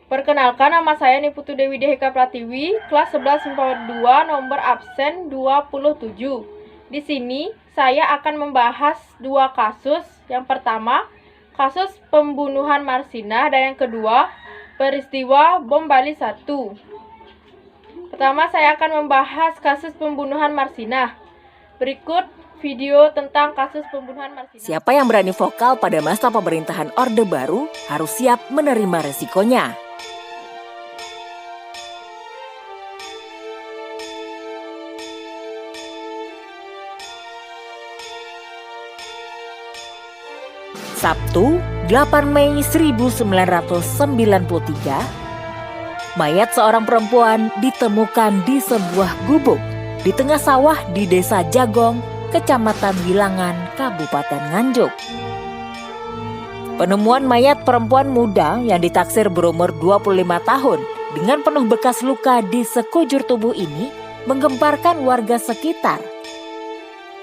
Perkenalkan, nama saya Niputu Dewi Deheka Pratiwi, kelas 11 MIPA 2, nomor absen 27. Di sini saya akan membahas dua kasus. Yang pertama, kasus pembunuhan Marsinah, dan yang kedua, peristiwa bom Bali 1. Pertama, saya akan membahas kasus pembunuhan Marsinah. Berikut video tentang kasus pembunuhan Marsinah. Siapa yang berani vokal pada masa pemerintahan Orde Baru harus siap menerima resikonya. Sabtu, 8 Mei 1993, mayat seorang perempuan ditemukan di sebuah gubuk di tengah sawah di Desa Jagong, Kecamatan Wilangan, Kabupaten Nganjuk. Penemuan mayat perempuan muda yang ditaksir berumur 25 tahun dengan penuh bekas luka di sekujur tubuh ini menggemparkan warga sekitar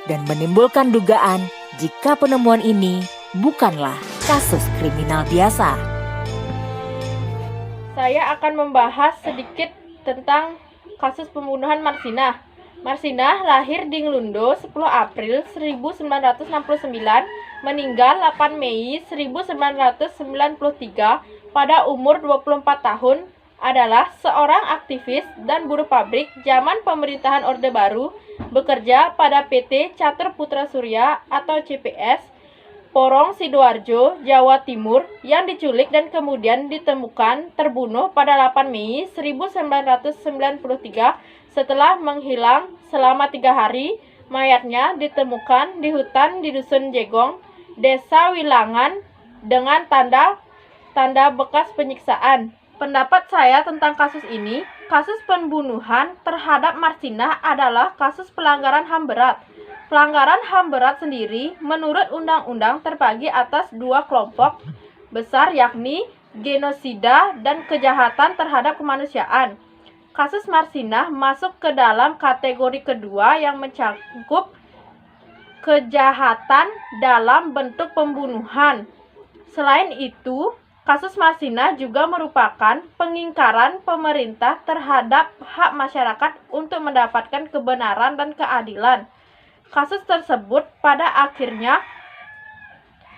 dan menimbulkan dugaan jika penemuan ini bukanlah kasus kriminal biasa. Saya akan membahas sedikit tentang kasus pembunuhan Marsinah. Marsinah lahir di Ngelundo 10 April 1969, meninggal 8 Mei 1993 pada umur 24 tahun, adalah seorang aktivis dan buruh pabrik zaman pemerintahan Orde Baru, bekerja pada PT Catur Putra Surya atau CPS, Porong Sidoarjo, Jawa Timur, yang diculik dan kemudian ditemukan terbunuh pada 8 Mei 1993 setelah menghilang selama 3 hari. Mayatnya ditemukan di hutan di Dusun Jegong, Desa Wilangan, dengan tanda bekas penyiksaan. Pendapat saya tentang kasus ini, kasus pembunuhan terhadap Marsinah adalah kasus pelanggaran HAM berat. Pelanggaran HAM berat sendiri menurut undang-undang terbagi atas dua kelompok besar, yakni genosida dan kejahatan terhadap kemanusiaan. Kasus Marsinah masuk ke dalam kategori kedua yang mencakup kejahatan dalam bentuk pembunuhan. Selain itu, kasus Marsinah juga merupakan pengingkaran pemerintah terhadap hak masyarakat untuk mendapatkan kebenaran dan keadilan. Kasus tersebut pada akhirnya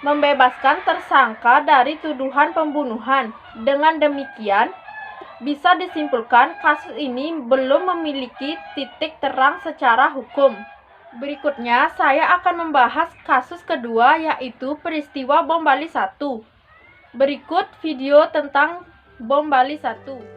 membebaskan tersangka dari tuduhan pembunuhan. Dengan demikian, bisa disimpulkan kasus ini belum memiliki titik terang secara hukum. Berikutnya, saya akan membahas kasus kedua, yaitu peristiwa bom Bali 1. Berikut video tentang bom Bali 1.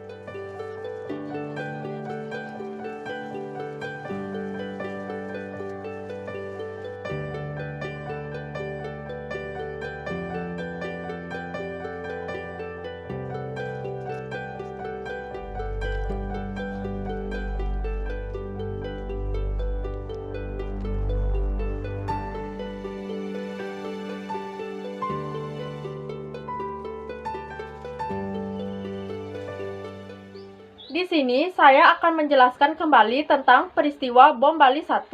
Di sini saya akan menjelaskan kembali tentang peristiwa bom Bali 1.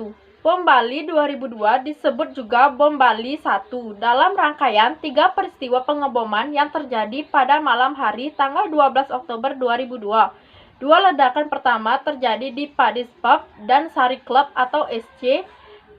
Bom Bali 2002 disebut juga bom Bali 1 dalam rangkaian 3 peristiwa pengeboman yang terjadi pada malam hari tanggal 12 Oktober 2002. Dua ledakan pertama terjadi di Padis Pub dan Sari Club atau SC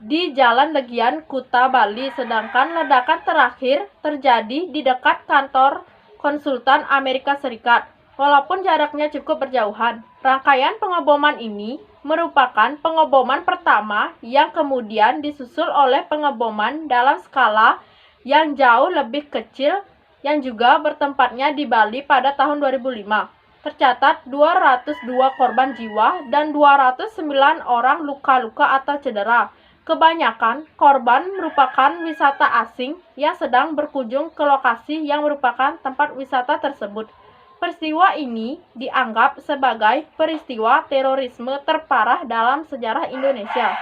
di Jalan Legian, Kuta, Bali, sedangkan ledakan terakhir terjadi di dekat kantor konsultan Amerika Serikat. Walaupun jaraknya cukup berjauhan, rangkaian pengeboman ini merupakan pengeboman pertama yang kemudian disusul oleh pengeboman dalam skala yang jauh lebih kecil yang juga bertempatnya di Bali pada tahun 2005. Tercatat 202 korban jiwa dan 209 orang luka-luka atau cedera. Kebanyakan korban merupakan wisata asing yang sedang berkunjung ke lokasi yang merupakan tempat wisata tersebut. Peristiwa ini dianggap sebagai peristiwa terorisme terparah dalam sejarah Indonesia.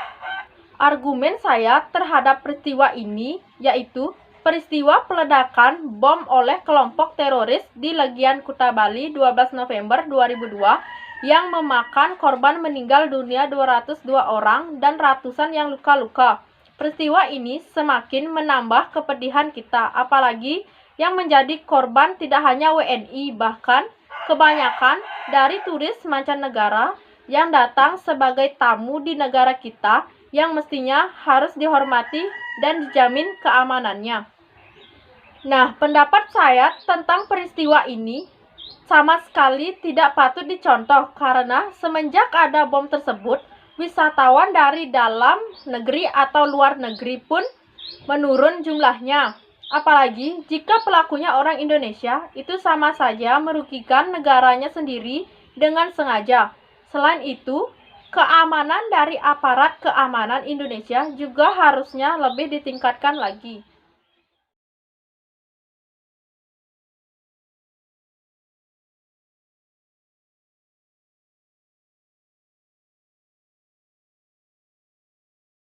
Argumen saya terhadap peristiwa ini yaitu peristiwa peledakan bom oleh kelompok teroris di Legian, Kuta, Bali 12 November 2002 yang memakan korban meninggal dunia 202 orang dan ratusan yang luka-luka. Peristiwa ini semakin menambah kepedihan kita, apalagi yang menjadi korban tidak hanya WNI, bahkan kebanyakan dari turis mancanegara yang datang sebagai tamu di negara kita yang mestinya harus dihormati dan dijamin keamanannya. Nah, pendapat saya tentang peristiwa ini sama sekali tidak patut dicontoh karena semenjak ada bom tersebut, wisatawan dari dalam negeri atau luar negeri pun menurun jumlahnya. Apalagi jika pelakunya orang Indonesia, itu sama saja merugikan negaranya sendiri dengan sengaja. Selain itu, keamanan dari aparat keamanan Indonesia juga harusnya lebih ditingkatkan lagi.